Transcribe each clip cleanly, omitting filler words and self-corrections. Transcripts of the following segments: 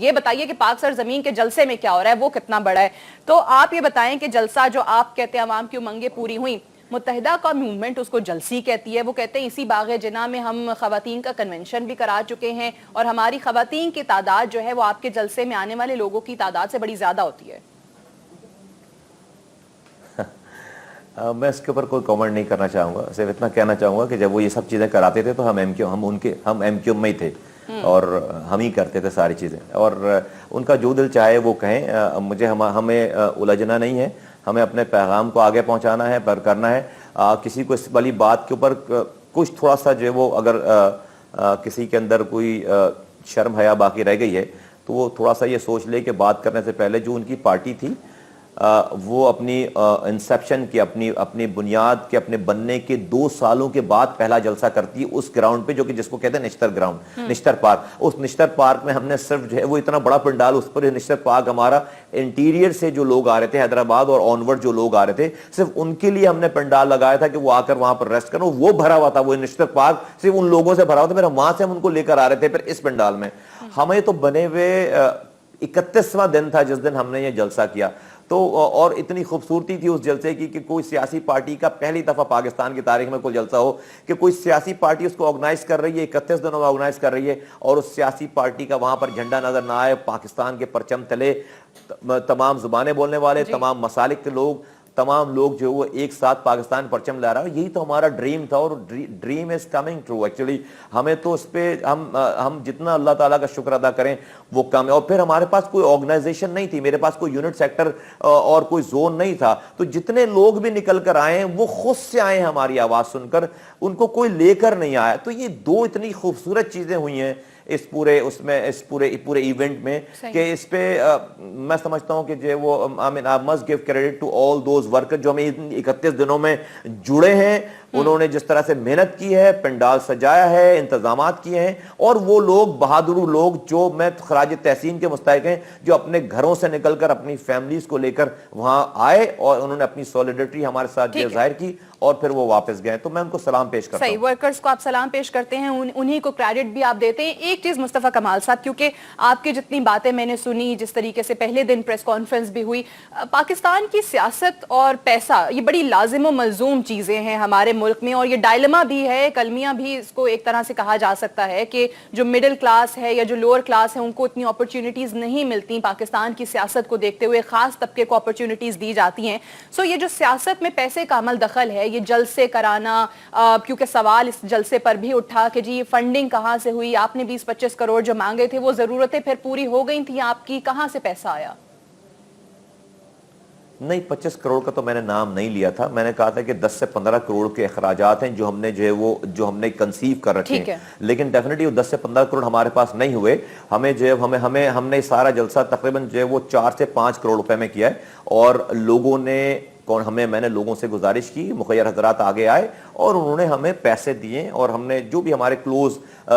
یہ بتائیے کہ پاک سرزمین کے جلسے میں کیا ہو رہا ہے، وہ کتنا بڑا ہے. تو آپ یہ بتائیں کہ جلسہ جو آپ کہتے ہیں عوام کی امنگیں پوری ہوئیں، متحدہ قوم موومنٹ اس کو جلسی کہتی ہے، وہ کہتے ہیں اسی باغ جناح میں ہم خواتین کا کنونشن بھی کرا چکے ہیں اور ہماری خواتین کی تعداد جو ہے وہ آپ کے جلسے میں آنے والے لوگوں کی تعداد سے بڑی زیادہ ہوتی ہے. میں اس کے اوپر کوئی کامنٹ نہیں کرنا چاہوں گا، صرف اتنا کہنا چاہوں گا کہ جب وہ یہ سب چیزیں کراتے تھے تو ہم ایم کیو میں ہی تھے اور ہم ہی کرتے تھے ساری چیزیں، اور ان کا جو دل چاہے وہ کہیں. ہمیں الجھنا نہیں ہے، ہمیں اپنے پیغام کو آگے پہنچانا ہے، پر کرنا ہے. کسی کو اس والی بات کے اوپر کچھ تھوڑا سا جو وہ اگر کسی کے اندر کوئی شرم حیا باقی رہ گئی ہے تو وہ تھوڑا سا یہ سوچ لے کہ بات کرنے سے پہلے جو ان کی پارٹی تھی وہ اپنی انسیپشن کی اپنی بنیاد کے اپنے بننے کے 2 سالوں کے بعد پہلا جلسہ کرتی ہے اس گراؤنڈ پہ جو کہ جس کو کہتے ہیں نشتر گراؤنڈ، نشتر پارک. اس نشتر پارک میں ہم نے صرف جو ہے وہ اتنا بڑا پنڈال، اس پر نشتر پارک ہمارا انٹیریئر سے جو لوگ آ رہے تھے حیدرآباد اور آنورڈ جو لوگ آ رہے تھے صرف ان کے لیے ہم نے پنڈال لگایا تھا کہ وہ آ کر وہاں پر ریسٹ کریں. وہ بھرا ہوا تھا، وہ نشتر پارک صرف ان لوگوں سے بھرا ہوا تھا. میرا وہاں سے ہم ان کو لے کر آ رہے تھے پھر اس پنڈال میں. ہمیں تو بنے ہوئے 31واں دن تھا جس دن ہم نے یہ جلسہ کیا. تو اور اتنی خوبصورتی تھی اس جلسے کی کہ کوئی سیاسی پارٹی کا پہلی دفعہ پاکستان کی تاریخ میں کوئی جلسہ ہو کہ کوئی سیاسی پارٹی اس کو آرگنائز کر رہی ہے، 31 دنوں میں آرگنائز کر رہی ہے اور اس سیاسی پارٹی کا وہاں پر جھنڈا نظر نہ آئے. پاکستان کے پرچم تلے تمام زبانیں بولنے والے، تمام مسالک کے لوگ، تمام لوگ جو وہ ایک ساتھ پاکستان پرچم لا رہا ہے. یہی تو ہمارا ڈریم تھا اور dream is coming true. Actually ہمیں تو اس پہ ہم جتنا اللہ تعالیٰ کا شکر ادا کریں وہ کم ہے. اور پھر ہمارے پاس کوئی آرگنائزیشن نہیں تھی، میرے پاس کوئی یونٹ سیکٹر اور کوئی زون نہیں تھا. تو جتنے لوگ بھی نکل کر آئے ہیں وہ خود سے آئے ہیں ہماری آواز سن کر، ان کو کوئی لے کر نہیں آیا. تو یہ 2 اتنی خوبصورت چیزیں ہوئی ہیں اس پورے ایونٹ میں کہ اس پہ میں سمجھتا ہوں کہ جو وہ I must give credit to all those workers جو ہمیں 31 دنوں میں جڑے ہیں. انہوں نے جس طرح سے محنت کی ہے، پنڈال سجایا ہے، انتظامات کیے ہیں، اور وہ لوگ بہادر لوگ جو میں خراج تحسین کے مستحق ہیں جو اپنے گھروں سے نکل کر اپنی فیملیز کو لے کر وہاں آئے اور انہوں نے اپنی سولیڈریٹی ہمارے ساتھ ظاہر کی اور پھر وہ واپس گئے. تو میں ان کو سلام پیش کرتا ہوں. صحیح، ورکرز کو آپ سلام پیش کرتے ہیں، انہی کو کریڈٹ بھی آپ دیتے ہیں. ایک چیز مصطفیٰ کمال صاحب، کیونکہ آپ کی جتنی باتیں میں نے سنی، جس طریقے سے پہلے دن پریس کانفرنس بھی ہوئی، پاکستان کی سیاست اور پیسہ یہ بڑی لازم و ملزوم چیزیں ہیں ہمارے ملک میں، اور یہ ڈائلما بھی ہے، کلمیہ بھی اس کو ایک طرح سے کہا جا سکتا ہے کہ جو مڈل کلاس ہے یا جو لوور کلاس ہے ان کو اتنی اپرچونٹیز نہیں ملتی. پاکستان کی سیاست کو دیکھتے ہوئے خاص طبقے کو اپرچونٹیز دی جاتی ہیں. سو یہ جو سیاست میں پیسے کا عمل دخل ہے، یہ جلسے کرانا، کیونکہ سوال اس جلسے پر بھی اٹھا کہ جی فنڈنگ کہاں سے ہوئی، آپ نے 20-25 کروڑ جو مانگے تھے وہ ضرورتیں پھر پوری ہو گئی تھیں آپ کی، کہاں سے پیسہ آیا؟ نہیں، 25 کروڑ کا تو میں نے نام نہیں لیا تھا. میں نے کہا تھا کہ 10 سے 15 کروڑ کے اخراجات ہیں جو ہم نے جو ہم نے کنسیو کر رکھے ہیں. لیکن ڈیفینیٹلی وہ 10 سے 15 کروڑ ہمارے پاس نہیں ہوئے. ہم نے سارا جلسہ تقریباً جو ہے وہ 4 سے 5 کروڑ روپے میں کیا ہے. اور لوگوں نے میں نے لوگوں سے گزارش کی، مخیر حضرات آگے آئے اور انہوں نے ہمیں پیسے دیے، اور ہم نے جو بھی ہمارے کلوز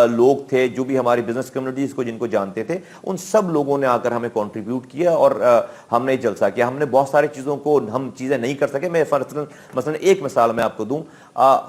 لوگ تھے، جو بھی ہماری بزنس کمیونٹیز کو جن کو جانتے تھے، ان سب لوگوں نے آ کر ہمیں کنٹریبیوٹ کیا اور ہم نے جلسہ کیا. ہم نے بہت ساری چیزوں کو ہم چیزیں نہیں کر سکے. میں مثلا ایک مثال میں آپ کو دوں،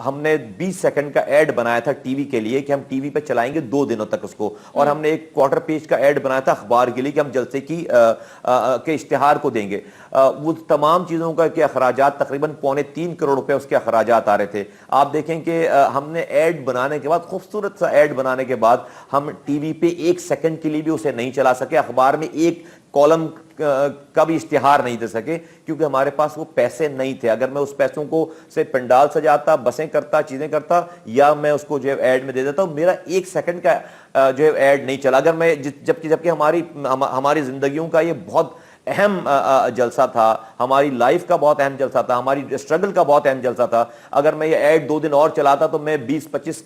ہم نے 20 سیکنڈ کا ایڈ بنایا تھا ٹی وی کے لیے کہ ہم ٹی وی پہ چلائیں گے 2 دنوں تک اس کو، اور ہم نے ایک کوارٹر پیج کا ایڈ بنایا تھا اخبار کے لیے کہ ہم جلسے کے اشتہار کو دیں گے. وہ تمام چیزوں کا کہ اخراجات تقریباً 2.25 کروڑ روپے اس کے اخراجات آ رہے تھے. آپ دیکھیں کہ ہم نے ایڈ بنانے کے بعد، خوبصورت سا ایڈ بنانے کے بعد، ہم ٹی وی پہ 1 سیکنڈ کے لیے بھی اسے نہیں چلا سکے، اخبار میں 1 کالم کا بھی اشتہار نہیں دے سکے کیونکہ ہمارے پاس وہ پیسے نہیں تھے. اگر میں اس پیسوں کو سے پنڈال سجاتا، بسیں کرتا، چیزیں کرتا، یا میں اس کو جو ہے ایڈ میں دے دیتا ہوں، میرا 1 سیکنڈ کا جو ہے ایڈ نہیں چلا. اگر میں جبکہ ہماری زندگیوں کا یہ بہت اہم جلسہ تھا، ہماری لائف کا بہت اہم جلسہ تھا، ہماری اسٹرگل کا بہت اہم جلسہ تھا. اگر میں یہ ایڈ 2 دن اور چلاتا تو میں 20-25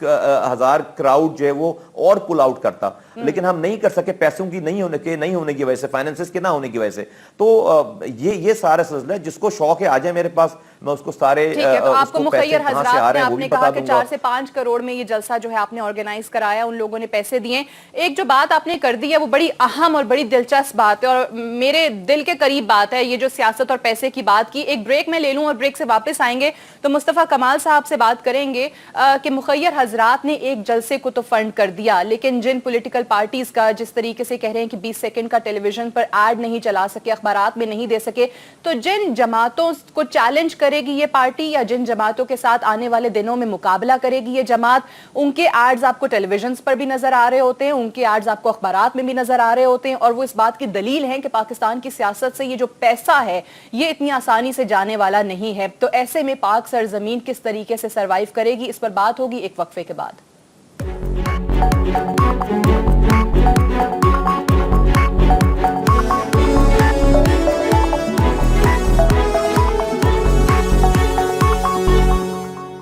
ہزار کراؤڈ جو ہے وہ اور پل آؤٹ کرتا. لیکن ہم نہیں کر سکے، پیسوں کی نہیں ہونے کی وجہ سے، فائنینسز کے نہ ہونے کی وجہ سے. تو یہ سارا سلسلہ ہے. جس کو شوق ہے آ جائے میرے پاس، میں اس کو سارے ٹھیک ہے، تو آپ کو مخیر کہاں سے حضرات آ نے رہے ہیں آپ وہ نے بھی کہا بتا کہ دوں گا. 4 سے 5 کروڑ میں یہ جلسہ جو ہے آپ نے آرگنائز کرایا، ان لوگوں نے پیسے دیے. ایک جو بات آپ نے کر دی ہے وہ بڑی اہم اور بڑی دلچسپ بات ہے اور میرے دل کے قریب بات ہے، یہ جو سیاست اور پیسے کی بات کی. ایک بریک میں لے لوں اور بریک سے واپس آئیں گے تو مصطفیٰ کمال صاحب سے بات کریں گے کہ مخیر حضرات نے ایک جلسے کو تو فنڈ کر دیا، لیکن جن پولیٹیکل پارٹیز کا جس طریقے سے کہہ رہے ہیں کہ 20 سیکنڈ کا ٹیلی ویژن پر ایڈ نہیں چلا سکے، اخبارات میں نہیں دے سکے، تو جن جماعتوں کو چیلنج کرے گی یہ پارٹی یا جن جماعتوں کے ساتھ آنے والے دنوں میں مقابلہ کرے گی یہ جماعت، ان کے ایڈز آپ کو ٹیلی ویژنز پر بھی نظر آ رہے ہوتے ہیں، ان کے ایڈز آپ کو اخبارات میں بھی نظر آ رہے ہوتے ہیں، اور وہ اس بات کی دلیل ہیں کہ پاکستان کی سیاست سے یہ جو پیسہ ہے یہ اتنی آسانی سے جانے والا نہیں ہے. تو ایسے میں پاک سرزمین کس طریقے سے سروائیو کرے گی، اس پر بات ہوگی ایک وقفے کے بعد.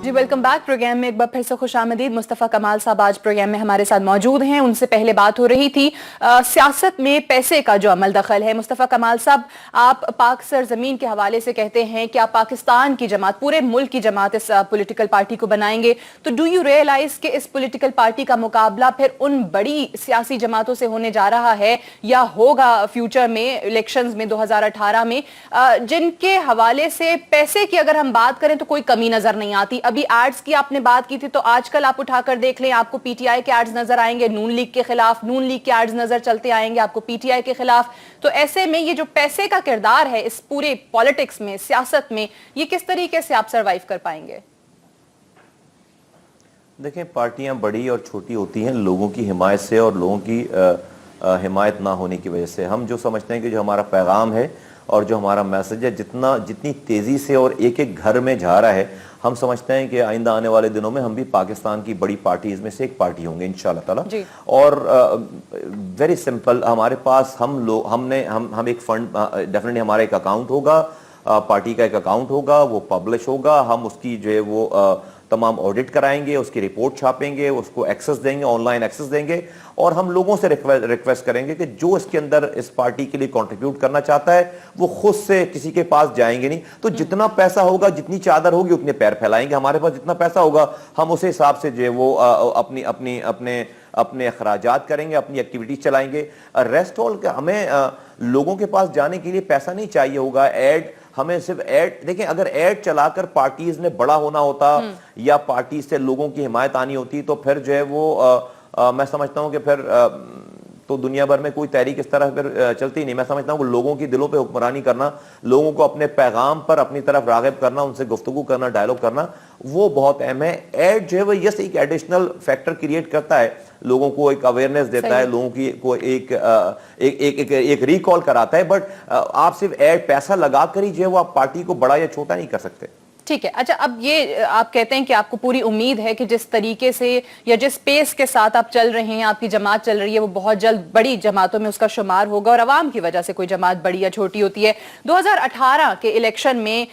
جی ویلکم بیک. پروگرام میں ایک بار پھر سے خوش آمدید. مصطفیٰ کمال صاحب آج پروگرام میں ہمارے ساتھ موجود ہیں. ان سے پہلے بات ہو رہی تھی سیاست میں پیسے کا جو عمل دخل ہے. مصطفیٰ کمال صاحب، آپ پاک سرزمین کے حوالے سے کہتے ہیں کہ آپ پاکستان کی جماعت، پورے ملک کی جماعت اس پولیٹیکل پارٹی کو بنائیں گے، تو ڈو یو ریئلائز کہ اس پولیٹیکل پارٹی کا مقابلہ پھر ان بڑی سیاسی جماعتوں سے ہونے جا رہا ہے یا ہوگا فیوچر میں الیکشنز میں 2018 میں، جن کے حوالے سے پیسے کی اگر ہم بات کریں تو کوئی کمی نظر نہیں آتی. ابھی ایڈز کی آپ نے بات کی تھی تو آج کل آپ اٹھا کر دیکھ لیں، آپ کو پی ٹی آئی کے ایڈز نظر آئیں گے نون لیگ کے خلاف، نون لیگ کے ایڈز نظر چلتے آئیں گے آپ کو پی ٹی آئی کے خلاف. تو ایسے میں یہ جو پیسے کا کردار ہے اس پورے پالیٹکس میں، سیاست میں، یہ کس طریقے سے آپ سروائیو کر پائیں گے؟ دیکھیں، پارٹیاں بڑی اور چھوٹی ہوتی ہیں لوگوں کی حمایت سے اور لوگوں کی حمایت نہ ہونے کی وجہ سے. ہم جو سمجھتے ہیں کہ جو ہمارا پیغام ہے اور جو ہمارا میسج ہے جتنی تیزی سے اور ایک ایک گھر میں جا رہا ہے، ہم سمجھتے ہیں کہ آئندہ آنے والے دنوں میں ہم بھی پاکستان کی بڑی پارٹیز میں سے ایک پارٹی ہوں گے انشاءاللہ تعالی. اور ویری سمپل، ہمارے پاس ہم ایک فنڈ، ڈیفینیٹلی ہمارا ایک اکاؤنٹ ہوگا، پارٹی کا ایک اکاؤنٹ ہوگا، وہ پبلش ہوگا. ہم اس کی جو ہے وہ تمام آڈٹ کرائیں گے، اس کی رپورٹ چھاپیں گے، اس کو ایکسس دیں گے، آن لائن ایکسس دیں گے، اور ہم لوگوں سے ریکویسٹ کریں گے کہ جو اس کے اندر اس پارٹی کے لیے کنٹریبیوٹ کرنا چاہتا ہے وہ خود سے کسی کے پاس جائیں گے نہیں. تو جتنا پیسہ ہوگا، جتنی چادر ہوگی اتنے پیر پھیلائیں گے. ہمارے پاس جتنا پیسہ ہوگا ہم اسی حساب سے جو ہے وہ اپنے اخراجات کریں گے، اپنی ایکٹیویٹیز چلائیں گے. ریسٹ آل ہمیں لوگوں کے پاس جانے کے لیے پیسہ نہیں چاہیے ہوگا. ہمیں صرف ایڈ، دیکھیں اگر ایڈ چلا کر پارٹیز نے بڑا ہونا ہوتا یا پارٹیز سے لوگوں کی حمایت آنی ہوتی تو پھر جو ہے وہ میں سمجھتا ہوں کہ پھر تو دنیا بھر میں کوئی تحریک اس طرح پھر چلتی نہیں. میں سمجھتا ہوں کہ لوگوں کی دلوں پہ حکمرانی کرنا، لوگوں کو اپنے پیغام پر اپنی طرف راغب کرنا، ان سے گفتگو کرنا، ڈائلاگ کرنا، وہ بہت اہم ہے. ایڈ جو ہے وہ یس ایک ایڈیشنل فیکٹر کریٹ کرتا ہے، لوگوں کو ایک اویئرنیس دیتا ہے، لوگوں کی کو ایک ریکال کراتا ہے، بٹ آپ صرف ایڈ پیسہ لگا کر ہی جو ہے وہ آپ پارٹی کو بڑا یا چھوٹا نہیں کر سکتے. ٹھیک ہے. اچھا، اب یہ آپ کہتے ہیں کہ آپ کو پوری امید ہے کہ جس طریقے سے یا جس پیس کے ساتھ آپ چل رہے ہیں، آپ کی جماعت چل رہی ہے، وہ بہت جلد بڑی جماعتوں میں اس کا شمار ہوگا، اور عوام کی وجہ سے کوئی جماعت بڑی یا چھوٹی ہوتی ہے. 2018 کے الیکشن میں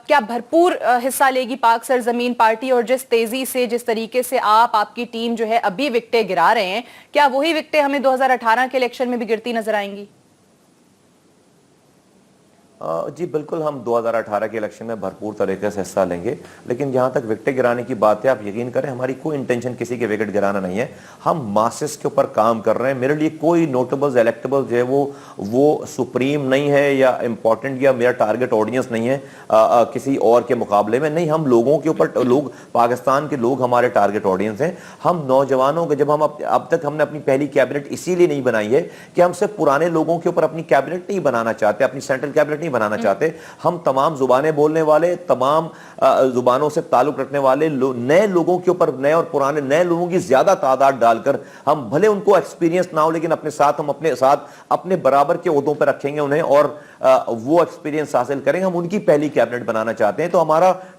کیا بھرپور حصہ لے گی پاک سرزمین پارٹی، اور جس تیزی سے، جس طریقے سے آپ کی ٹیم جو ہے ابھی وکٹیں گرا رہے ہیں، کیا وہی وکٹیں ہمیں 2018 کے الیکشن میں بھی گرتی نظر آئیں گی؟ جی بالکل، ہم 2018 کے الیکشن میں بھرپور طریقے سے حصہ لیں گے، لیکن جہاں تک وکٹیں گرانے کی بات ہے، آپ یقین کریں ہماری کوئی انٹینشن کسی کے وکٹ گرانا نہیں ہے. ہم ماسس کے اوپر کام کر رہے ہیں. میرے لیے کوئی نوٹیبلز الیکٹیبل جو ہے وہ سپریم نہیں ہے یا امپورٹنٹ یا میرا ٹارگٹ آڈینس نہیں ہے کسی اور کے مقابلے میں. نہیں، ہم لوگوں کے اوپر، لوگ پاکستان کے لوگ ہمارے ٹارگٹ آڈینس ہیں. ہم نوجوانوں کے، جب ہم اب تک ہم نے اپنی پہلی کیبنٹ اسی لیے نہیں بنائی ہے کہ ہم صرف پرانے لوگوں کے اوپر اپنی کیبنٹ نہیں بنانا چاہتے، اپنی سینٹرل کیبنٹ نہیں بنانا چاہتے. ہم تمام زبانیں بولنے والے، تمام زبانوں سے تعلق رکھنے والے نئے لوگوں کے اوپر، نئے اور پرانے نئے لوگوں کی زیادہ تعداد ڈال کر، ہم بھلے ان کو ایکسپیرینس نہ ہو لیکن ہم اپنے ساتھ اپنے برابر کے عہدوں پہ رکھیں گے انہیں، اور وہ ایکسپیرینس حاصل کریں گے. ہم ان کی پہلی کیبنٹ بنانا چاہتے ہیں. تو ہمارا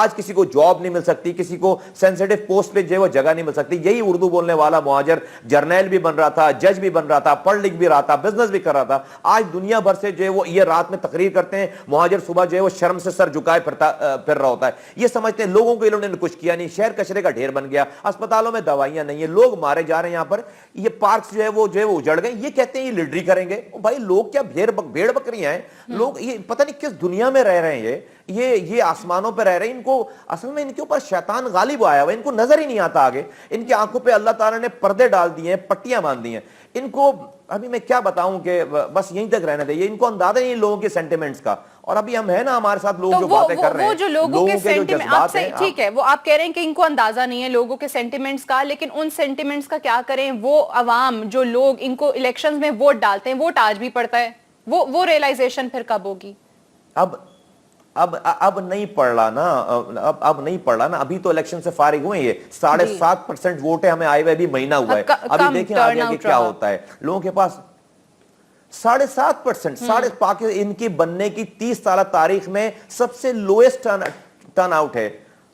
آج کسی کو جاب نہیں مل سکتی, کسی کو سینسیٹیو پوسٹ پہ جو ہے وہ جگہ نہیں مل سکتی. یہی اردو بولنے والا مہاجر جرنیل بھی بن رہا تھا, جج بھی بن رہا تھا, پڑھ لکھ بھی رہا تھا, بزنس بھی کر رہا تھا. آج دنیا بھر سے جو ہے وہ یہ رات میں تقریر کرتے ہیں, مہاجر صبح جو ہے وہ شرم سے سر جھکائے پھر رہا ہوتا ہے. یہ سمجھتے ہیں لوگوں کو انہوں نے کچھ کیا نہیں, شہر کچرے کا ڈھیر بن گیا, اسپتالوں میں دوائیاں نہیں ہیں, لوگ مارے جا رہے ہیں یہاں پر, یہ پارکس جو ہے وہ اجڑ گئے. یہ کہتے ہیں یہ لیڈری کریں گے. بھائی لوگ کیا بھیڑ بکریاں ہیں؟ لوگ یہ پتہ نہیں کس دنیا میں رہ رہے ہیں, یہ آسمانوں پہ رہ رہے ہیں. ان کو اصل میں ان کے اوپر شیطان غالب آیا ہوا ہے, ان کو نظر ہی نہیں آتا آگے. ان کی آنکھوں پہ اللہ تعالیٰ نے پردے ڈال دیے ہیں, پٹیاں باندھ دی ہیں. ان کو ابھی میں کیا بتاؤں کہ بس یہیں تک رہنا چاہیے. ان کو اندازہ نہیں لوگوں کے سینٹیمنٹس کا. اور ابھی ہم ہیں نا, ہمارے ساتھ لوگ جو باتیں کر رہے ہیں, وہ جو لوگوں کے جذبات ہیں, ٹھیک ہے, وہ آپ کہہ رہے ہیں کہ ان کو اندازہ نہیں ہے لوگوں کے سینٹیمنٹس کا, لیکن ان سینٹیمنٹس کا کیا کریں؟ وہ عوام جو لوگ ان کو الیکشنز میں ووٹ ڈالتے ہیں, ووٹ آج بھی پڑتا ہے, وہ ریلائزیشن پھر کب ہوگی؟ اب نہیں پڑ رہا نا, اب نہیں پڑ رہا نا. ابھی تو الیکشن سے فارغ ہوئے, یہ 7.5% ووٹ ہے, ہمیں آئے ہوئے ابھی مہینہ ہوا ہے. ابھی دیکھیں آگے آگے کیا ہوتا ہے. لوگوں کے پاس 7.5%, ان کی بننے کی 30 سالہ تاریخ میں سب سے لوئسٹ ٹرن آؤٹ ہے.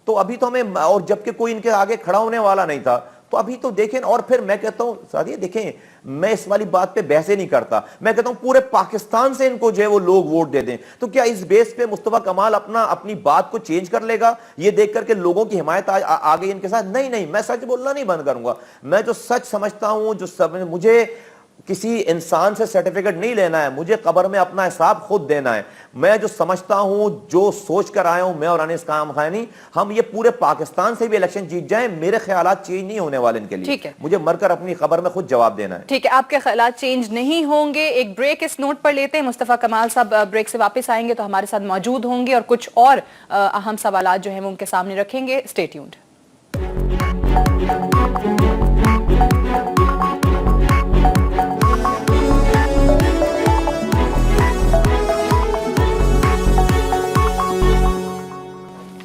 تو ابھی تو ہمیں, اور جبکہ کوئی ان کے آگے کھڑا ہونے والا نہیں تھا, تو ابھی تو دیکھیں. اور پھر میں کہتا ہوں سعدیہ, دیکھیں میں اس والی بات پہ بحث نہیں کرتا, میں کہتا ہوں پورے پاکستان سے ان کو جو ہے وہ لوگ ووٹ دے دیں. تو کیا اس بیس پہ مصطفیٰ کمال اپنی بات کو چینج کر لے گا یہ دیکھ کر کے لوگوں کی حمایت آ گئی ان کے ساتھ؟ نہیں, میں سچ بولنا نہیں بند کروں گا. میں جو سچ سمجھتا ہوں, مجھے کسی انسان سے سرٹیفکیٹ نہیں لینا ہے, مجھے قبر میں اپنا حساب خود دینا ہے. میں جو سمجھتا ہوں, جو سوچ کر آیا ہوں, میں اور انیس کام خانی, ہم یہ پورے پاکستان سے بھی الیکشن جیت جائیں, میرے خیالات چینج نہیں ہونے والے ان کے لیے. مجھے مر کر اپنی قبر میں خود جواب دینا ہے. ٹھیک ہے, آپ کے خیالات چینج نہیں ہوں گے. ایک بریک اس نوٹ پر لیتے ہیں. مصطفیٰ کمال صاحب بریک سے واپس آئیں گے تو ہمارے ساتھ موجود ہوں گے اور کچھ اور اہم سوالات جو ہیں وہ ان کے سامنے رکھیں گے. Stay tuned.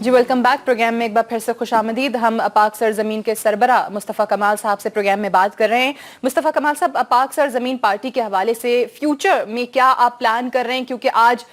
جی ویلکم بیک. پروگرام میں ایک بار پھر سے خوش آمدید. ہم پاک سرزمین کے سربراہ مصطفیٰ کمال صاحب سے پروگرام میں بات کر رہے ہیں. مصطفیٰ کمال صاحب, پاک سرزمین پارٹی کے حوالے سے فیوچر میں کیا آپ پلان کر رہے ہیں؟ کیونکہ آج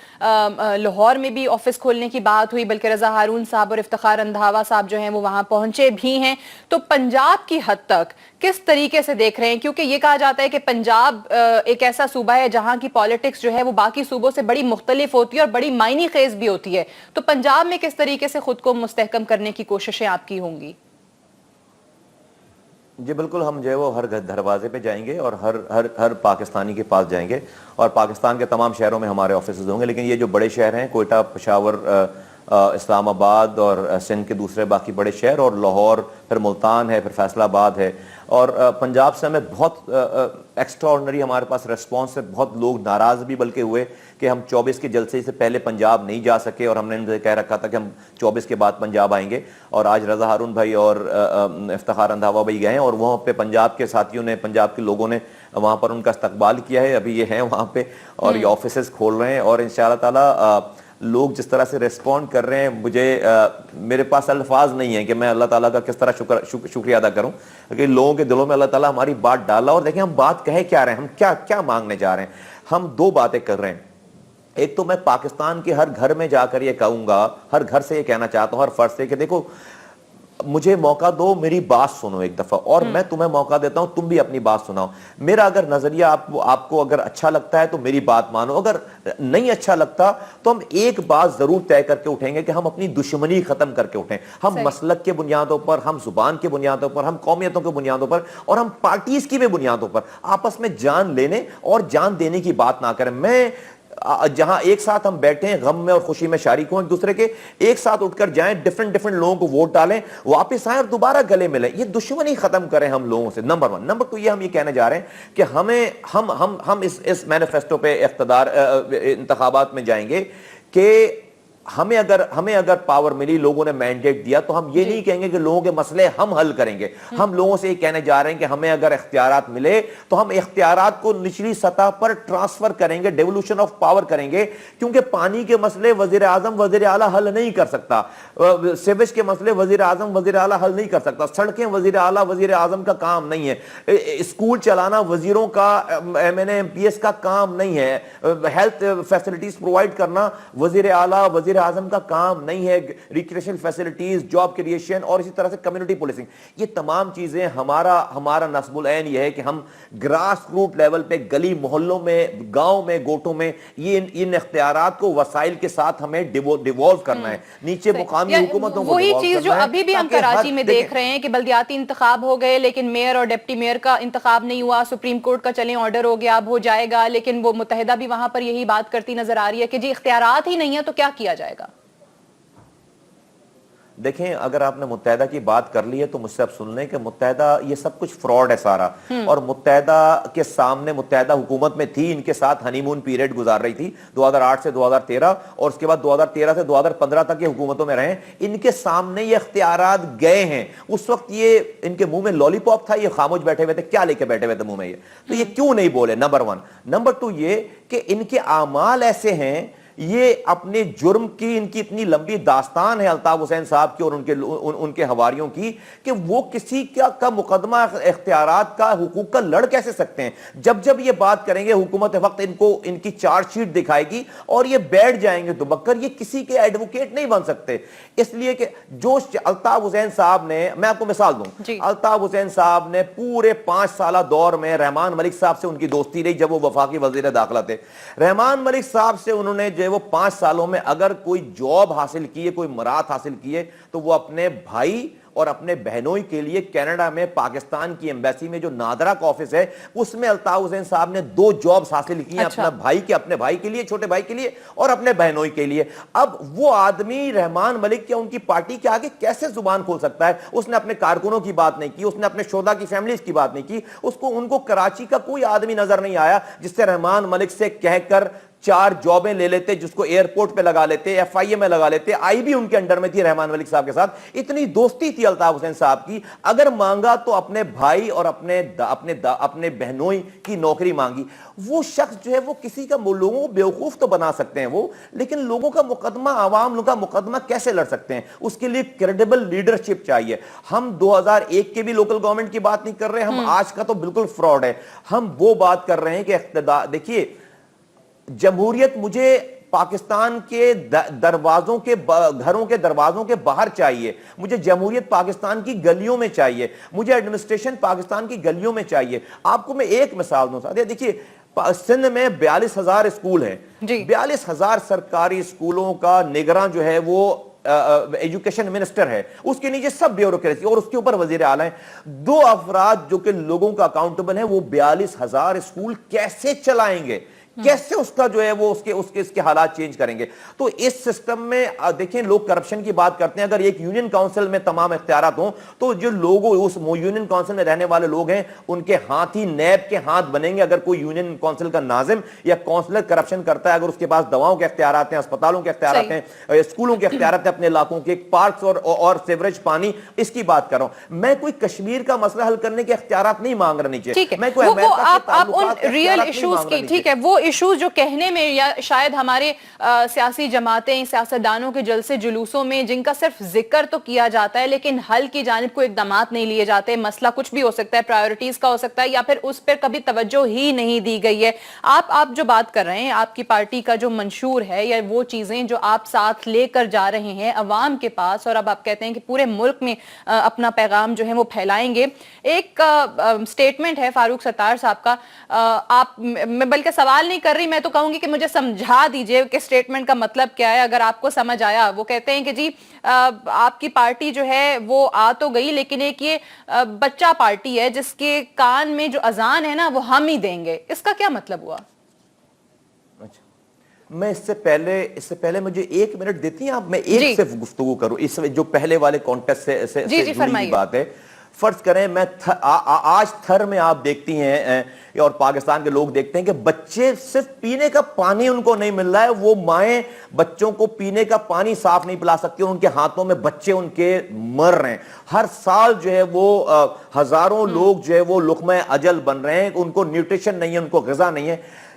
لاہور میں بھی آفس کھولنے کی بات ہوئی, بلکہ رضا ہارون صاحب اور افتخار رندھاوا صاحب جو ہیں وہ وہاں پہنچے بھی ہیں. تو پنجاب کی حد تک کس طریقے سے دیکھ رہے ہیں؟ کیونکہ یہ کہا جاتا ہے کہ پنجاب ایک ایسا صوبہ ہے جہاں کی پالیٹکس جو ہے وہ باقی صوبوں سے بڑی مختلف ہوتی ہے اور بڑی معنی خیز بھی ہوتی ہے. تو پنجاب میں کس طریقے سے خود کو مستحکم کرنے کی کوششیں آپ کی ہوں گی؟ جی بالکل, ہم جو ہے وہ ہر دروازے پہ جائیں گے اور ہر پاکستانی کے پاس جائیں گے, اور پاکستان کے تمام شہروں میں ہمارے آفیسز ہوں گے. لیکن یہ جو بڑے شہر ہیں, کوئٹہ, پشاور, اسلام آباد اور سندھ کے دوسرے باقی بڑے شہر, اور لاہور, پھر ملتان ہے, پھر فیصل آباد ہے, اور پنجاب سے ہمیں بہت ایکسٹرا آرڈنری ہمارے پاس ریسپانس ہے. بہت لوگ ناراض بھی بلکہ ہوئے کہ ہم 24 کے جلسے سے پہلے پنجاب نہیں جا سکے, اور ہم نے ان سے کہہ رکھا تھا کہ ہم 24 کے بعد پنجاب آئیں گے. اور آج رضا ہارون بھائی اور افتخار رندھاوا بھائی گئے ہیں, اور وہاں پہ پنجاب کے ساتھیوں نے, پنجاب کے لوگوں نے وہاں پر ان کا استقبال کیا ہے. ابھی یہ ہیں وہاں پہ اور یہ آفیسز کھول رہے ہیں, اور انشاءاللہ تعالیٰ لوگ جس طرح سے ریسپونڈ کر رہے ہیں, مجھے میرے پاس الفاظ نہیں ہیں کہ میں اللہ تعالیٰ کا کس طرح شکریہ ادا کروں کہ لوگوں کے دلوں میں اللہ تعالیٰ ہماری بات ڈالا. اور دیکھیں ہم بات کہہ کیا رہے ہیں, ہم کیا مانگنے جا رہے ہیں. ہم دو باتیں کر رہے ہیں. ایک تو میں پاکستان کے ہر گھر میں جا کر یہ کہوں گا, ہر گھر سے یہ کہنا چاہتا ہوں, ہر فرد سے, کہ دیکھو مجھے موقع دو, میری بات سنو ایک دفعہ, اور میں تمہیں موقع دیتا ہوں, تم بھی اپنی بات سناؤ. میرا اگر نظریہ آپ کو اگر اچھا لگتا ہے تو میری بات مانو, اگر نہیں اچھا لگتا تو ہم ایک بات ضرور طے کر کے اٹھیں گے کہ ہم اپنی دشمنی ختم کر کے اٹھیں. ہم مسلک کے بنیادوں پر, ہم زبان کے بنیادوں پر, ہم قومیتوں کے بنیادوں پر, اور ہم پارٹیز کی بھی بنیادوں پر آپس میں جان لینے اور جان دینے کی بات نہ کریں. میں جہاں ایک ساتھ ہم بیٹھے ہیں, غم میں اور خوشی میں شریک ہوں ایک دوسرے کے, ایک ساتھ اٹھ کر جائیں, ڈیفرنٹ لوگوں کو ووٹ ڈالیں, واپس آئیں اور دوبارہ گلے ملیں. یہ دشمنی ختم کریں ہم لوگوں سے, نمبر 1. نمبر 2, یہ ہم یہ کہنے جا رہے ہیں کہ ہم اس مینیفیسٹو پہ اقتدار انتخابات میں جائیں گے کہ ہمیں اگر پاور ملی, لوگوں نے مینڈیٹ دیا, تو ہم یہ نہیں کہیں گے کہ لوگوں کے مسئلے ہم حل کریں گے. ہم لوگوں سے یہ کہنے جا رہے ہیں کہ ہمیں اگر اختیارات ملے تو ہم اختیارات کو نچلی سطح پر ٹرانسفر کریں گے, ڈیولوشن آف پاور کریں گے. کیونکہ پانی کے مسئلے وزیر اعظم, وزیر اعلیٰ حل نہیں کر سکتا, سیویج کے مسئلے وزیر اعظم, وزیر اعلیٰ حل نہیں کر سکتا, سڑکیں وزیر اعلیٰ, وزیر اعظم کا کام نہیں ہے, اسکول چلانا وزیروں کا, MNA MPS کا کام نہیں ہے, ہیلتھ فیسلٹیز پرووائڈ کرنا وزیر اعلیٰ, وزیر اعظم کا کام نہیں ہے ریکریشنل فیسلٹیز, جاب کریشن اور اسی طرح سے کمیونٹی پولیسنگ. یہ تمام چیزیں ہمارا نصب العین یہ ہے کہ ہم گراس روٹ لیول پہ, گلی محلوں میں, گاؤں میں, گوٹوں میں ان اختیارات کو وسائل کے ساتھ ہمیں ڈیوالو کرنا ہے, نیچے مقامی حکومتوں کو وہی ڈیوالو چیز جو کرنا ہے. ابھی بھی ہم کراچی میں دیکھ رہے ہیں کہ بلدیاتی انتخاب ہو گئے لیکن میئر اور ڈپٹی میئر کا انتخاب نہیں ہوا, سپریم کورٹ کا چلیں آرڈر ہو گیا, اب ہو جائے گا, لیکن وہ متحدہ بھی وہاں پر یہی بات کرتی نظر آ رہی ہے کہ جی اختیارات ہی نہیں ہے تو کیا کیا جائے گا. دیکھیں, اگر آپ نے متحدہ کی بات کر لی ہے تو مجھ سے آپ سن لیں کہ متحدہ یہ سب کچھ فراڈ ہے سارا, اور متحدہ کے سامنے متحدہ حکومت میں تھی, ان کے ساتھ ہنی مون پیریڈ گزار رہی تھی 2008 سے 2013 اور اس کے بعد 2013 سے 2015 تک یہ حکومتوں میں رہے. ان کے سامنے یہ اختیارات گئے ہیں, اس وقت یہ ان کے منہ میں لالی پاپ تھا, یہ خاموش بیٹھے ہوئے تھے, کیا لے کے بیٹھے ہوئے تھے منہ میں, تو یہ کیوں نہیں بولے؟ نمبر 1. نمبر 2 یہ کہ ان کے اعمال ایسے ہیں, یہ اپنے جرم کی ان کی اتنی لمبی داستان ہے الطاف حسین صاحب کی اور ان کے حواریوں کی کہ وہ کسی کا مقدمہ اختیارات کا, حقوق کا لڑ کیسے سکتے ہیں. جب یہ بات کریں گے حکومت وقت ان کی چارج شیٹ دکھائے گی اور یہ بیٹھ جائیں گے دبکر, یہ کسی کے ایڈوکیٹ نہیں بن سکتے. اس لیے کہ جو الطاف حسین صاحب نے, میں آپ کو مثال دوں, الطاف حسین صاحب نے پورے 5 سالہ دور میں رحمان ملک صاحب سے ان کی دوستی رہی جب وہ وفاقی وزیر داخلہ تھے. رحمان ملک صاحب سے انہوں نے وہ 5 سالوں میں اگر کوئی جاب حاصل کیے, کوئی مراد حاصل کیے, تو وہ اپنے بھائی اور اپنے بہنوئی کے لیے کینیڈا میں پاکستان کی ایمبیسی میں جو نادرا کا آفس ہے اس میں الطاف حسین صاحب نے 2 جابز حاصل کی ہیں, اپنے بھائی کے لیے, چھوٹے بھائی کے لیے اور اپنے بہنوئی کے لیے. اب وہ آدمی رحمان ملک یا ان کی پارٹی کے آگے کیسے زبان کھول سکتا ہے؟ اس نے اپنے کارکنوں کی بات نہیں کی, اس نے اپنے شہداء کی فیملیز کی بات نہیں کی, ان کو کراچی کا کوئی آدمی نظر نہیں آیا جس سے رحمان ملک سے کہہ کر 4 جابیں لے لیتے, جس کو ایئرپورٹ پہ لگا لیتے, ایف آئی اے میں لگا لیتے. آئی بھی ان کے انڈر میں تھی رحمان ملک صاحب کے ساتھ, اتنی دوستی تھی الطاف حسین صاحب کی. اگر مانگا تو اپنے بھائی اور اپنے بہنوئی کی نوکری مانگی. وہ شخص جو ہے وہ کسی کا, لوگوں کو بیوقوف تو بنا سکتے ہیں وہ, لیکن لوگوں کا مقدمہ, عوام کا مقدمہ کیسے لڑ سکتے ہیں؟ اس کے لیے کریڈیبل لیڈرشپ چاہیے. ہم 2001 کے بھی لوکل گورنمنٹ کی بات نہیں کر رہے, ہم آج کا تو بالکل فراڈ ہے. ہم وہ بات کر رہے ہیں کہ اقتدار, دیکھیے جمہوریت مجھے پاکستان کے دروازوں کے, گھروں کے دروازوں کے باہر چاہیے, مجھے جمہوریت پاکستان کی گلیوں میں چاہیے, مجھے ایڈمنسٹریشن پاکستان کی گلیوں میں چاہیے. آپ کو میں ایک مثال دوں, دیکھیے سندھ میں 42,000 اسکول ہیں, 42,000 سرکاری اسکولوں کا نگراں جو ہے وہ ایجوکیشن منسٹر ہے, اس کے نیچے سب بیوروکریسی اور اس کے اوپر وزیر اعلیٰ ہیں. 2 افراد جو کہ لوگوں کا اکاؤنٹیبل ہیں, وہ 42,000 اسکول کیسے چلائیں گے؟ کیسے اس کا جو ہے وہ اس کے حالات چینج کریں گے؟ تو اس سسٹم میں دیکھیں, لوگ کرپشن کی بات کرتے ہیں, اگر ایک یونین کاؤنسل میں تمام اختیارات ہوں تو جو لوگ اس یونین کاؤنسل میں رہنے والے لوگ ہیں ان کے ہاتھ ہی نیب کے ہاتھ بنیں گے. اگر کوئی یونین کاؤنسل کا ناظم یا کاؤنسلر کرپشن کرتا ہے, اگر اس کے پاس دواؤں کے اختیارات ہیں, اسپتالوں کے اختیارات ہیں, اسکولوں کے اختیارات ہیں, اپنے علاقوں کے پارکس اور سیوریج پانی, اس کی بات کر رہا ہوں میں. کوئی کشمیر کا مسئلہ حل کرنے کے اختیارات نہیں مانگ رہا نیچے, میں کوئی آپ ان ریئل ایشوز کی, ٹھیک ہے, وہ ایشوز جو کہنے میں یا شاید ہمارے سیاسی جماعتیں, سیاستدانوں کے جلسے جلوسوں میں جن کا صرف ذکر تو کیا جاتا ہے لیکن حل کی جانب کوئی اقدامات نہیں لیے جاتے, مسئلہ کچھ بھی ہو سکتا ہے, پرائیورٹیز کا ہو سکتا ہے, یا پھر اس پر کبھی توجہ ہی نہیں دی گئی ہے. آپ جو بات کر رہے ہیں, آپ کی پارٹی کا جو منشور ہے یا وہ چیزیں جو آپ ساتھ لے کر جا رہے ہیں عوام کے پاس, اور اب آپ کہتے ہیں کہ پورے ملک میں اپنا پیغام جو ہے وہ پھیلائیں گے. ایک سٹیٹمنٹ ہے فاروق ستار صاحب کا, آپ, میں بلکہ سوال نہیں کر رہی, میں تو کہوں گی کہ مجھے سمجھا دیجئے کہ سٹیٹمنٹ کا مطلب کیا ہے اگر آپ کو سمجھ آیا. وہ کہتے ہیں کہ جی آپ کی پارٹی جو ہے وہ آ تو گئی لیکن ایک یہ بچہ پارٹی ہے جس کے کان میں جو اذان ہے نا وہ ہم ہی دیں گے. اس کا کیا مطلب ہوا؟ میں اس سے پہلے مجھے 1 منٹ دیتی ہیں آپ, میں ایک سے گفتگو کروں اس جو پہلے والے کانٹیکسٹ سے جڑی ہوئی بات ہے. فرض کریں میں آج تھر میں آپ دیکھتی ہیں اور پاکستان کے لوگ دیکھتے ہیں کہ بچے صرف پینے کا پانی ان کو نہیں مل رہا ہے, وہ مائیں بچوں کو پینے کا پانی صاف نہیں پلا سکتی اور ان کے ہاتھوں میں بچے ان کے مر رہے ہیں. ہر سال جو ہے وہ ہزاروں لوگ جو ہے وہ لقمہ اجل بن رہے ہیں, ان کو نیوٹریشن نہیں ہے, ان کو غذا نہیں ہے.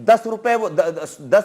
10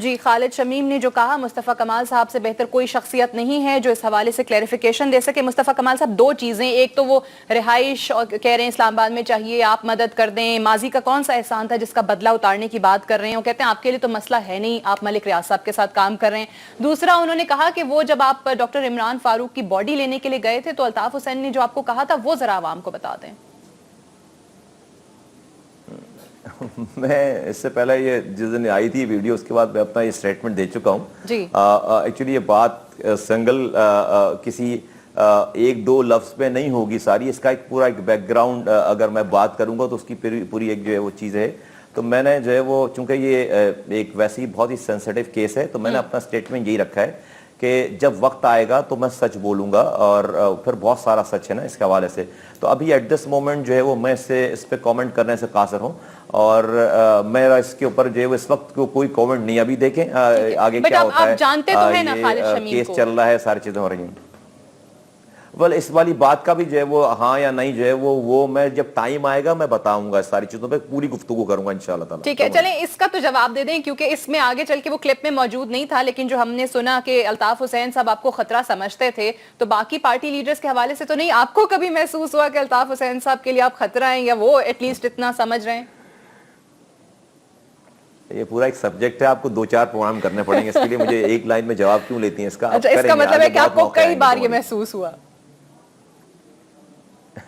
جی خالد شمیم نے جو کہا مصطفیٰ کمال صاحب سے بہتر کوئی شخصیت نہیں ہے جو اس حوالے سے کلیریفیکیشن دے سکے. مصطفیٰ کمال صاحب دو چیزیں, ایک تو وہ رہائش اور کہہ رہے ہیں اسلام آباد میں چاہیے, آپ مدد کر دیں, ماضی کا کون سا احسان تھا جس کا بدلہ اتارنے کی بات کر رہے ہیں, وہ کہتے ہیں آپ کے لیے تو مسئلہ ہے نہیں, آپ ملک ریاض صاحب کے ساتھ کام کر رہے ہیں. دوسرا انہوں نے کہا کہ وہ جب آپ ڈاکٹر عمران فاروق کی باڈی لینے کے لیے گئے تھے تو الطاف حسین نے جو آپ کو کہا تھا وہ ذرا عوام کو بتا دیں. میں اس سے پہلے یہ جس دن آئی تھی ویڈیو اس کے بعد میں اپنا یہ سٹیٹمنٹ دے چکا ہوں. جی ایکچولی یہ بات سنگل کسی ایک دو لفظ پہ نہیں ہوگی ساری, اس کا ایک پورا ایک بیک گراؤنڈ اگر میں بات کروں گا تو اس کی پوری ایک جو ہے وہ چیز ہے. تو میں نے جو ہے وہ چونکہ یہ ایک ویسی بہت ہی سینسیٹیو کیس ہے تو میں نے اپنا سٹیٹمنٹ یہی رکھا ہے کہ جب وقت آئے گا تو میں سچ بولوں گا, اور پھر بہت سارا سچ ہے نا اس کے حوالے سے. تو ابھی ایٹ دس مومنٹ جو ہے وہ میں اس پہ کامنٹ کرنے سے قاصر ہوں, اور میرا اس کے اوپر جو ہے وہ اس وقت کوئی کامنٹ نہیں. ابھی دیکھیں آگے کیا ہوتا ہے, یہ کیس چل رہا ہے, ساری چیزیں ہو رہی ہیں. اس والی بات کا بھی جو ہے وہ ہاں یا نہیں جو ہے وہ میں جب ٹائم آئے گا میں بتاؤں گا, اس ساری چیزوں پہ پوری گفتگو کروں گا انشاءاللہ تعالی. ٹھیک ہے, چلیں اس کا تو جواب دے دیں کیونکہ اس میں آگے چل کے وہ کلپ میں موجود نہیں تھا, لیکن جو ہم نے سنا کہ الطاف حسین صاحب آپ کو خطرہ سمجھتے تھے, تو باقی پارٹی لیڈرز کے حوالے سے تو نہیں آپ کو کبھی محسوس ہوا کہ الطاف حسین صاحب کے لیے آپ خطرہ ہیں, یا وہ ایٹ لیسٹ اتنا سمجھ رہے ہیں؟ یہ پورا ایک سبجیکٹ ہے, آپ کو 2-4 پروگرام کرنے پڑیں گے اس کے لیے. مجھے ایک لائن میں جواب کیوں لیتی ہیں اس کا؟ اچھا, اس کا مطلب ہے کہ آپ کو کئی بار یہ محسوس ہوا.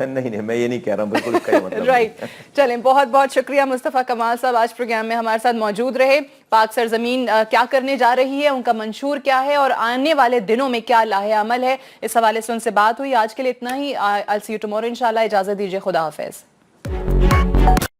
نہیں میں یہ نہیں کہہ رہا ہوں, بالکل اس کا یہ مطلب رائٹ. چلیں بہت بہت شکریہ مصطفیٰ کمال صاحب, آج پروگرام میں ہمارے ساتھ موجود رہے. پاک سرزمین کیا کرنے جا رہی ہے, ان کا منشور کیا ہے, اور آنے والے دنوں میں کیا لاہے عمل ہے, اس حوالے سے ان سے بات ہوئی. آج کے لیے اتنا ہی. I'll see you tomorrow انشاءاللہ. اجازت دیجیے, خدا حافظ.